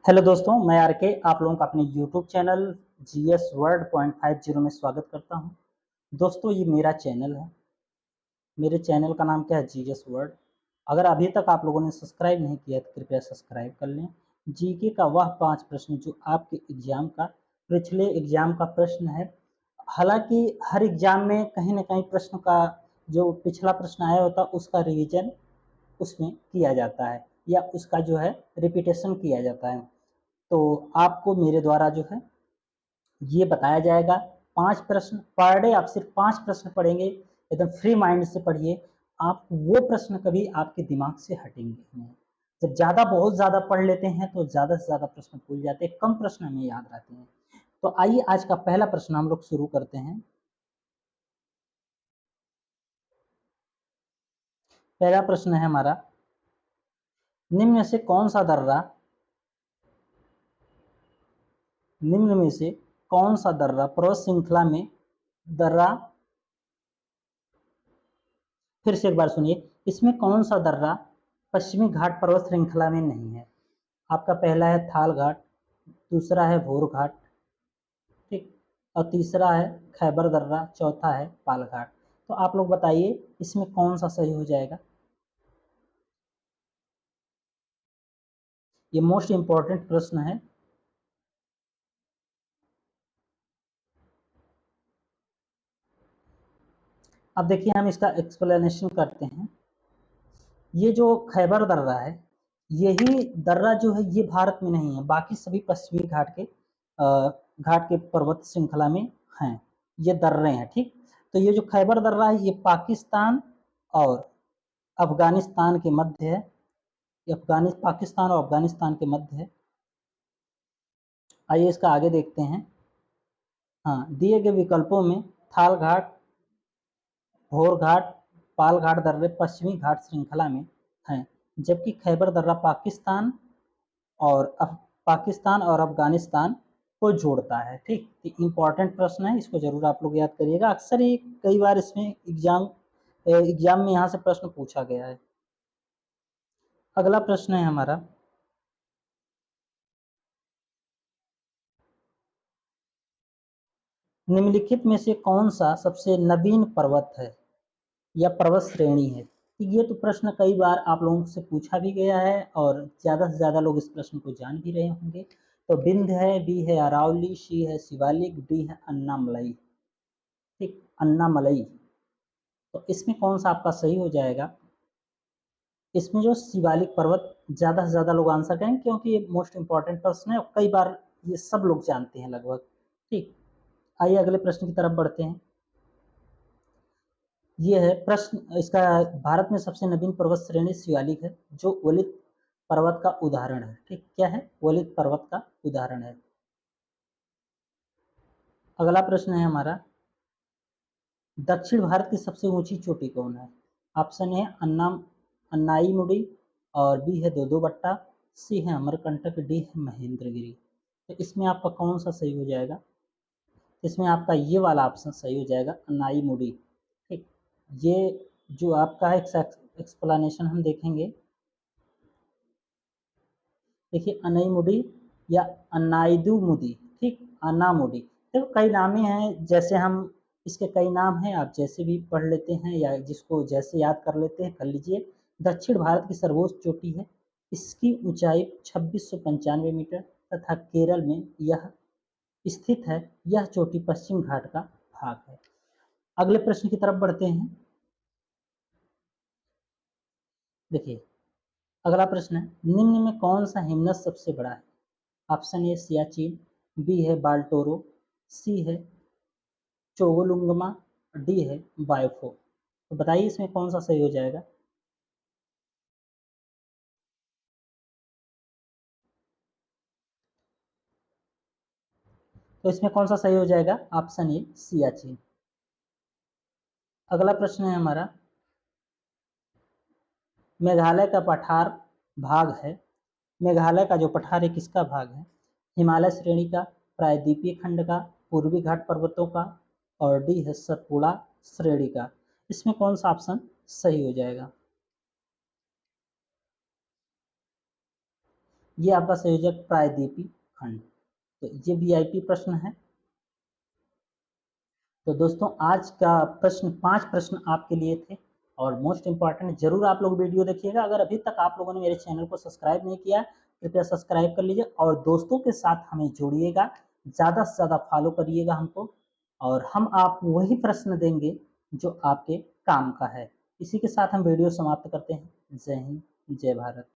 Hello दोस्तों, मैं are के आप लोगों का अपने YouTube channel GS word point 50 में स्वागत करता हूं। दोस्तों, ये मेरा चैनल है। मेरे चैनल का नाम क्या है? GS word. अगर अभी तक आप लोगों ने सब्सक्राइब नहीं किया तो कृपया सब्सक्राइब कर लें। जीके का वह 5 प्रश्न जो आपके एग्जाम का पिछले एग्जाम का प्रश्न है। हालांकि हर एग्जाम में कहीं ना कहीं प्रश्न का जो पिछला प्रश्न आया होता है उसका रिवीजन उसमें किया जाता है या उसका जो है रिपीटेशन किया जाता है। तो आपको मेरे द्वारा जो है ये बताया जाएगा 5 प्रश्न पर डे। आप सिर्फ 5 प्रश्न पढ़ेंगे, एकदम फ्री माइंड से पढ़िए। आप वो प्रश्न कभी आपके दिमाग से हटेंगे नहीं। जब ज़्यादा बहुत ज़्यादा पढ़ लेते हैं तो ज़्यादा से ज़्यादा प्रश्न भूल जाते हैं, कम प्रश्न हमें याद रहते हैं। तो आइए आज का पहला प्रश्न हम लोग शुरू करते हैं। पहला प्रश्न है हमारा, निम्न में से कौन सा दर्रा निम्न में से कौन सा दर्रा पर्वत श्रृंखला में दर्रा फिर से एक बार सुनिए, इसमें कौन सा दर्रा पश्चिमी घाट पर्वत श्रृंखला में नहीं है? आपका पहला है थाल घाट, दूसरा है भोर घाट, ठीक, और तीसरा है खैबर दर्रा, चौथा है पाल घाट। तो आप लोग बताइए इसमें कौन सा सही हो जाएगा? ये मोस्ट इंपॉर्टेंट प्रश्न है। अब देखिए हम इसका एक्सप्लेनेशन करते हैं। ये जो खैबर दर्रा है, यही दर्रा जो है ये भारत में नहीं है, बाकी सभी पश्चिमी घाट के पर्वत श्रृंखला में हैं। ये दर्रे हैं, ठीक। तो ये जो खैबर दर्रा है ये पाकिस्तान और अफगानिस्तान के मध्य है। ये पाकिस्तान और अफगानिस्तान के मध्य है। आइए इसका आगे देखते हैं। हाँ, दिए गए विकल्पों में थाल घाट, भोर घाट, पाल घाट दर्रे पश्चिमी घाट श्रृंखला में हैं, जबकि खैबर दर्रा और पाकिस्तान और अफगानिस्तान को जोड़ता है, ठीक। तो इम्पोर्टेंट प्रश्न है, इसको जरूर आप लोग याद करिएगा। अक्सर ये कई बार इसमें एग्जाम में यहाँ से प्रश्न पूछा गया है। अगला प्रश्न है हमारा, निम्नलिखित में से कौन सा सबसे नवीन पर्वत है या पर्वत श्रेणी है? ये तो प्रश्न कई बार आप लोगों से पूछा भी गया है और ज़्यादा से ज़्यादा लोग इस प्रश्न को जान भी रहे होंगे। तो विंध्य है, बी है अरावली, सी है शिवालिक, डी है अन्नामलई, ठीक, अन्नामलई। तो इसमें कौन सा आपका सही हो जाएगा? इसमें जो शिवालिक पर्वत ज़्यादा से ज़्यादा लोग आंसर करेंगे क्योंकि ये मोस्ट इंपॉर्टेंट प्रश्न है और कई बार ये सब लोग जानते हैं लगभग, ठीक। आइए अगले प्रश्न की तरफ बढ़ते हैं। ये है प्रश्न इसका, भारत में सबसे नवीन पर्वत श्रेणी शिवालिक है जो वलित पर्वत का उदाहरण है, ठीक। क्या है? वलित पर्वत का उदाहरण है। अगला प्रश्न है हमारा, दक्षिण भारत की सबसे ऊंची चोटी कौन है? ऑप्शन है अन्नाईमुडी, और बी है दोदो बट्टा, सी है अमरकंटक, डी है महेंद्रगिरी। तो इसमें आपका कौन सा सही हो जाएगा? इसमें आपका ये वाला ऑप्शन सही हो जाएगा, अन्नाईमुडी, ठीक। ये जो आपका है एक्सप्लेनेशन हम देखेंगे। देखिए अनईमुडी या अन्नाइदुमुदी, ठीक, अन्नामुडी। देखो कई नामे हैं, जैसे हम इसके कई नाम हैं, आप जैसे भी पढ़ लेते हैं या जिसको जैसे याद कर लेते हैं कर लीजिए। दक्षिण भारत की सर्वोच्च चोटी है, इसकी ऊंचाई 2695 मीटर तथा केरल में यह स्थित है। यह चोटी पश्चिम घाट का भाग है। अगले प्रश्न की तरफ बढ़ते हैं। देखिए अगला प्रश्न है, निम्न में कौन सा हिमनद सबसे बड़ा है? ऑप्शन ए सियाचिन, बी है बाल्टोरो, सी है चोगलुंगमा, डी है बायोफो। तो बताइए इसमें कौन सा सही हो जाएगा? तो इसमें कौन सा सही हो जाएगा? Option A Siachen. अगला प्रश्न है हमारा, मेघालय का पठार भाग है, मेघालय का जो पठार है किसका भाग है? हिमालय श्रेणी का, प्रायद्वीपीय खंड का, पूर्वी घाट पर्वतों का, और डी है सतपुड़ा श्रेणी का। इसमें कौन सा ऑप्शन सही हो जाएगा? ये आपका संयोजक प्रायद्वीपी खंड। तो ये वीआईपी प्रश्न है। तो दोस्तों आज का प्रश्न 5 प्रश्न आपके लिए थे और मोस्ट इम्पॉर्टेंट, जरूर आप लोग वीडियो देखिएगा। अगर अभी तक आप लोगों ने मेरे चैनल को सब्सक्राइब नहीं किया कृपया सब्सक्राइब कर लीजिए और दोस्तों के साथ हमें जोड़िएगा, ज़्यादा से ज़्यादा फॉलो करिएगा हमको, और हम आप वही प्रश्न देंगे जो आपके काम का है। इसी के साथ हम वीडियो समाप्त करते हैं। जय हिंद, जय भारत।